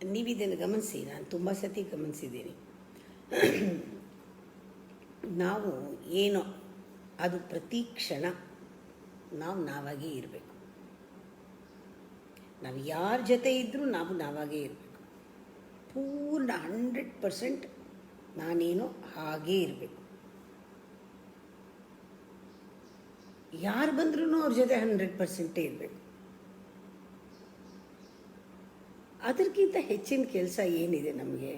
ನೀವಿದನ್ನು ಗಮನಿಸಿ, ನಾನು ತುಂಬ ಸತಿ ಗಮನಿಸಿದ್ದೀನಿ. ನಾವು ಏನೋ ಅದು ಪ್ರತಿ ಕ್ಷಣ ನಾವಾಗೇ ಇರಬೇಕು. ನಾವು ಯಾರ ಜೊತೆ ಇದ್ದರೂ ನಾವಾಗೇ ಇರಬೇಕು. ಪೂರ್ಣ 100% ನಾನೇನೋ ಹಾಗೇ ಇರಬೇಕು. ಯಾರು ಬಂದ್ರೂ ಅವ್ರ ಜೊತೆ 100% ಇರಬೇಕು. ಅದಕ್ಕಿಂತ ಹೆಚ್ಚಿನ ಕೆಲಸ ಏನಿದೆ ನಮಗೆ?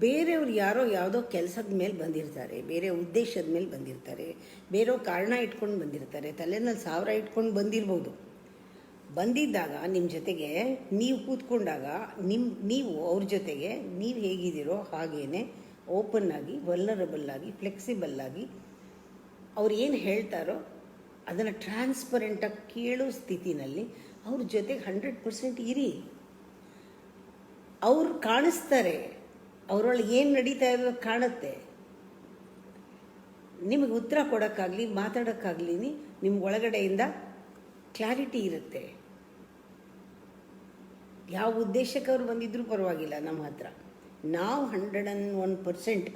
ಬೇರೆಯವ್ರು ಯಾರೋ ಯಾವುದೋ ಕೆಲಸದ ಮೇಲೆ ಬಂದಿರ್ತಾರೆ, ಬೇರೆ ಉದ್ದೇಶದ ಮೇಲೆ ಬಂದಿರ್ತಾರೆ, ಬೇರೆ ಕಾರಣ ಇಟ್ಕೊಂಡು ಬಂದಿರ್ತಾರೆ, ತಲೆನಲ್ಲಿ 1000 ಇಟ್ಕೊಂಡು ಬಂದಿರ್ಬೋದು. ಬಂದಿದ್ದಾಗ ನಿಮ್ಮ ಜೊತೆಗೆ ನೀವು ಕೂತ್ಕೊಂಡಾಗ ನೀವು ಅವ್ರ ಜೊತೆಗೆ ನೀವು ಹೇಗಿದ್ದೀರೋ ಹಾಗೇ ಓಪನ್ ಆಗಿ, ವಲ್ನರಬಲ್ ಆಗಿ, ಫ್ಲೆಕ್ಸಿಬಲ್ ಆಗಿ ಅವ್ರು ಏನು ಹೇಳ್ತಾರೋ ಅದನ್ನು ಟ್ರಾನ್ಸ್ಪರೆಂಟಾಗಿ ಕೇಳೋ ಸ್ಥಿತಿನಲ್ಲಿ ಅವ್ರ ಜೊತೆಗೆ 100% ಇರಿ. ಅವ್ರು ಕಾಣಿಸ್ತಾರೆ, ಅವರೊಳಗೆ ಏನು ನಡೀತಾ ಇರೋದು ಕಾಣುತ್ತೆ. ನಿಮಗೆ ಉತ್ತರ ಕೊಡೋಕ್ಕಾಗಲಿ ಮಾತಾಡೋಕ್ಕಾಗಲಿ ನಿಮ್ಮ ಒಳಗಡೆಯಿಂದ ಕ್ಲಾರಿಟಿ ಇರುತ್ತೆ. ಯಾವ ಉದ್ದೇಶಕ್ಕೆ ಅವ್ರು ಬಂದಿದ್ರೂ ಪರವಾಗಿಲ್ಲ, ನಮ್ಮ ಹತ್ರ ನಾವು 101%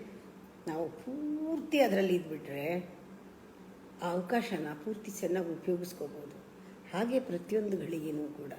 ನಾವು ಪೂರ್ತಿ ಅದರಲ್ಲಿ ಇದ್ಬಿಟ್ರೆ ಆ ಅವಕಾಶನ ಪೂರ್ತಿ ಚೆನ್ನಾಗಿ ಉಪಯೋಗಿಸ್ಕೋಬೋದು. ಹಾಗೆ ಪ್ರತಿಯೊಂದು ಗಳಿಗೆನೂ ಕೂಡ